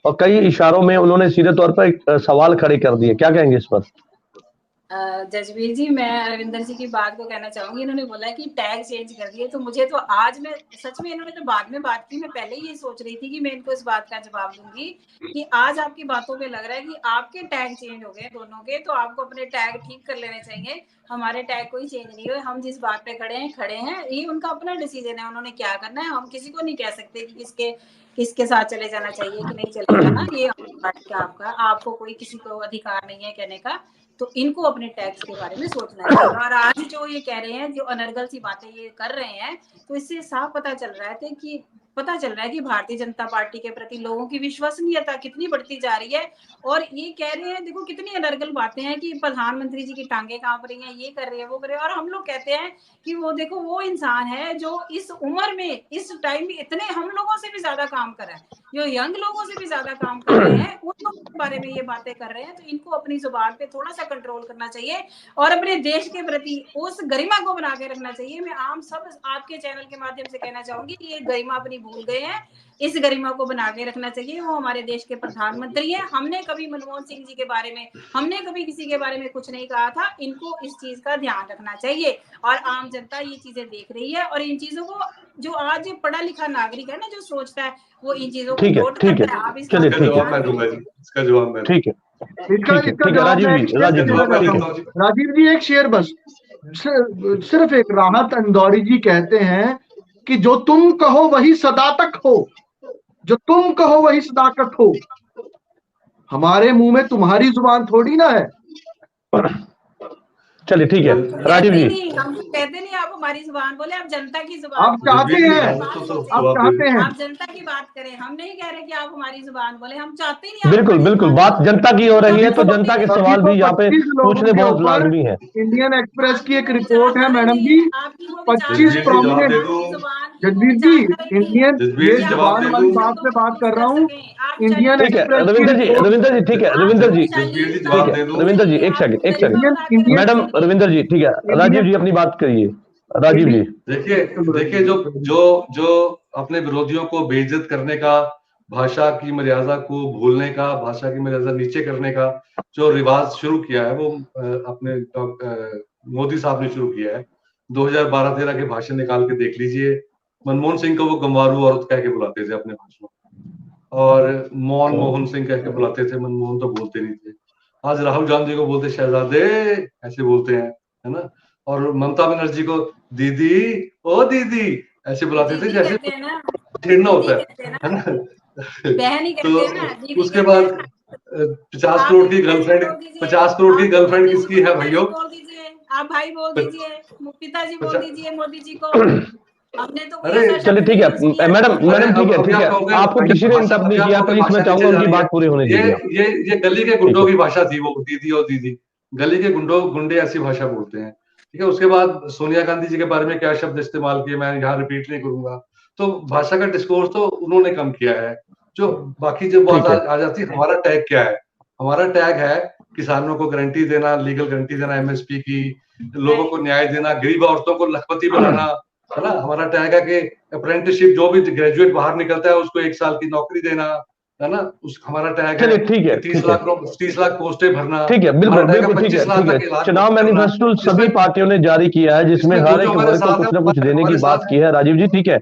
और कई इशारों में उन्होंने सीधे तौर पर सवाल खड़े कर दिए। क्या कहेंगे इस पर? जसवीर जी, मैं रविंदर जी की बात को कहना चाहूंगी। इन्होंने बोला कि टैग चेंज कर दिए, तो मुझे तो आज में सच में, इन्होंने तो बाद में बात की, मैं पहले ही ये सोच रही थी कि मैं इनको इस बात का जवाब दूंगी कि आज आपकी बातों पे लग रहा है कि आपके टैग चेंज हो गए दोनों के, तो आपको अपने टैग ठीक कर लेने चाहिए। हमारे टैग कोई चेंज नहीं हुए, हम जिस बात पे खड़े हैं, ये उनका अपना डिसीजन है, उन्होंने क्या करना है। हम किसी को नहीं कह सकते कि किसके साथ चले जाना चाहिए कि नहीं चले जाना, ये आपका, आपको कोई किसी को अधिकार नहीं है कहने का। तो इनको अपने टैक्स के बारे में सोचना चाहिए। और आज जो ये कह रहे हैं, जो अनर्गल सी बातें ये कर रहे हैं, तो इससे साफ पता चल रहा है कि पता चल रहा है कि भारतीय जनता पार्टी के प्रति लोगों की विश्वसनीयता कितनी बढ़ती जा रही है। और ये कह रहे हैं, देखो कितनी अनर्गल बातें हैं कि प्रधानमंत्री जी की टांगे कांप रही हैं, ये कर रहे हैं, वो कर रहे हैं, और हम लोग कहते हैं कि वो देखो वो इंसान है जो इस उम्र में इस टाइम में इतने हम लोगों से भी ज्यादा काम कर रहा है, जो यंग लोगों से भी ज्यादा काम कर रहे हैं, उन लोगों के बारे में ये बातें कर रहे हैं। तो इनको अपनी जुबान पे थोड़ा सा कंट्रोल करना चाहिए और अपने देश के प्रति उस गरिमा को बना के रखना चाहिए। मैं आम सब आपके चैनल के माध्यम से कहना चाहूंगी कि ये गरिमा अपनी भूल गए हैं, इस गरिमा को बना के रखना चाहिए। वो हमारे देश के प्रधानमंत्री हैं, हमने कभी मनमोहन सिंह जी के बारे में, हमने कभी किसी के बारे में कुछ नहीं कहा था। इनको इस चीज का ध्यान रखना चाहिए और आम जनता ये चीजें देख रही है और इन चीजों को, जो आज पढ़ा लिखा नागरिक है ना, जो सोचता है वो इन चीजों को नोट करता है। आप चलिए इसका जवाब मैं दूंगा जी, इसका जवाब मैं ठीक है इसका राजीव जी एक शेर बस, सिर्फ एक, राहत इंदौरी जी कहते हैं कि जो तुम कहो वही सदाकत हो, जो तुम कहो वही सदाकत हो। हमारे मुंह में तुम्हारी जुबान थोड़ी ना है। चलिए ठीक है राजीव जी, हम कहते नहीं आप हमारी जुबान बोले, आप जनता की जुबान आप चाहते हैं, आप चाहते हैं, आप जनता की बात करें। हम नहीं कह रहे कि आप हमारी जुबान बोले, हम चाहते ही नहीं। बिल्कुल बिल्कुल, बात जनता की हो रही है तो जनता के सवाल भी यहाँ पे पूछने बहुत लाजमी है। इंडियन एक्सप्रेस की एक रिपोर्ट है मैडम जी, 25 प्रोमिनेंट, जगदीश जी इंडियन, ये जवान वाली बात से बात कर रहा हूँ, इंडियन ठीक है रविंदर जी ठीक है रविंदर जी ठीक है रविंदर जी, एक सेकंड मैडम रविंदर जी, ठीक है राजीव जी अपनी बात करिए। राजीव जी देखिए जो अपने विरोधियों को बेइज्जत करने का, भाषा की मर्यादा को भूलने का, भाषा की मर्यादा नीचे करने का जो रिवाज शुरू किया है, वो अपने मोदी साहब ने शुरू किया है। 2012-13 के भाषण निकाल के देख लीजिए। मनमोहन सिंह को वो गंवारू औरत कह के बुलाते थे अपने भाषणों, और मोहन सिंह कह के बुलाते थे, मनमोहन तो बोलते नहीं थे। आज राहुल गांधी को बोलते शहजादे, ऐसे बोलते हैं, है ना। और ममता बनर्जी को दीदी, ओ दीदी ऐसे बुलाते थे जैसे छेड़ना होता है ना। तो उसके बाद 50 करोड़ की गर्लफ्रेंड, 50 करोड़ की गर्लफ्रेंड किसकी है भाइयों? आप भाई बोल दीजिए, पिताजी बोल दीजिए मोदी जी को। हमने तो अरे चलिए ठीक है मैडम ठीक है आपको किसी ने इंटरप्ट नहीं किया, प्लीज मैं चाहूंगा उनकी बात पूरी होने दीजिए। ये गली के गुंडों की भाषा थी, वो दीदी और दीदी, गली के गुंडे ऐसी भाषा बोलते हैं, ठीक है। उसके बाद सोनिया गांधी जी के बारे में क्या शब्द इस्तेमाल किए, मैं यहाँ रिपीट नहीं करूंगा। तो भाषा का डिस्कोर्स तो उन्होंने कम किया है। जो बाकी जब बात आ जाती है, हमारा टैग क्या है? हमारा टैग है किसानों को गारंटी देना, लीगल गारंटी देना एमएसपी की, लोगों को न्याय देना, गरीब औरतों को लखपति बनाना, है ना। हमारा टैग है कि अप्रेंटिसशिप, जो भी ग्रेजुएट बाहर निकलता है उसको 1 साल की नौकरी देना, है ना। हमारा टैग है 30 लाख पोस्टें भरना। ठीक है बिल्कुल ठीक है। चुनाव मैनिफेस्टो सभी पार्टियों ने जारी किया है, जिसमें हर एक वर्ग को कुछ न कुछ देने की बात की है। राजीव जी ठीक है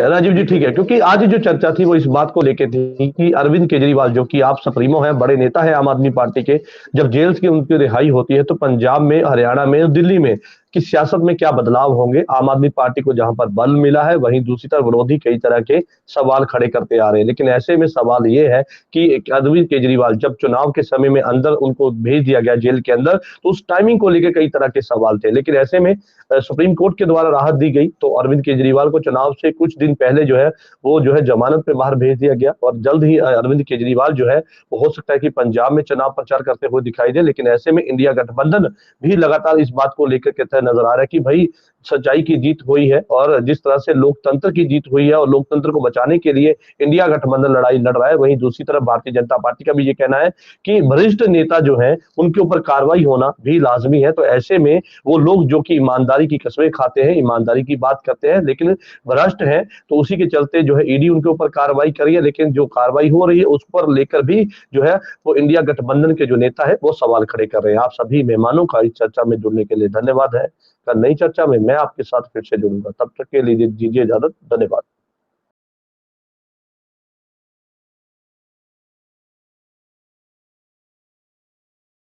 राजीव जी ठीक है, क्योंकि आज जो चर्चा थी वो इस बात को लेकर थी कि अरविंद केजरीवाल, जो कि आप सप्रीमो हैं, बड़े नेता है आम आदमी पार्टी के, जब जेल की उनकी रिहाई होती है तो पंजाब में, हरियाणा में, दिल्ली में की सियासत में क्या बदलाव होंगे। आम आदमी पार्टी को जहां पर बल मिला है, वहीं दूसरी तरफ विरोधी कई तरह के सवाल खड़े करते आ रहे हैं। लेकिन ऐसे में सवाल ये है कि अरविंद केजरीवाल जब चुनाव के समय में अंदर उनको भेज दिया गया जेल के अंदर, तो उस टाइमिंग को लेकर कई तरह के सवाल थे। लेकिन ऐसे में सुप्रीम कोर्ट के द्वारा राहत दी गई, तो अरविंद केजरीवाल को चुनाव से कुछ दिन पहले जो है वो जो है जमानत पे बाहर भेज दिया गया, और जल्द ही अरविंद केजरीवाल जो है वो हो सकता है कि पंजाब में चुनाव प्रचार करते हुए दिखाई दे। लेकिन ऐसे में इंडिया गठबंधन भी लगातार इस बात को लेकर कहता नजर आ रहा है कि भाई सच्चाई की जीत हुई है, और जिस तरह से लोकतंत्र की जीत हुई है और लोकतंत्र को बचाने के लिए इंडिया गठबंधन लड़ाई लड़ रहा है, वहीं दूसरी तरफ भारतीय जनता पार्टी का भी ये कहना है कि वरिष्ठ नेता जो हैं उनके ऊपर कार्रवाई होना भी लाजमी है। तो ऐसे में वो लोग जो कि ईमानदारी की कस्में खाते हैं, ईमानदारी की बात करते हैं, लेकिन भ्रष्ट हैं, तो उसी के चलते जो है ईडी उनके ऊपर कार्रवाई करी है। लेकिन जो कार्रवाई हो रही है उस पर लेकर भी जो है वो इंडिया गठबंधन के जो नेता है वो सवाल खड़े कर रहे हैं। आप सभी मेहमानों का इस चर्चा में जुड़ने के लिए धन्यवाद है। कल नई चर्चा में मैं आपके साथ फिर से जुड़ूंगा, तब तक के लिए दीजिए इजाजत। धन्यवाद।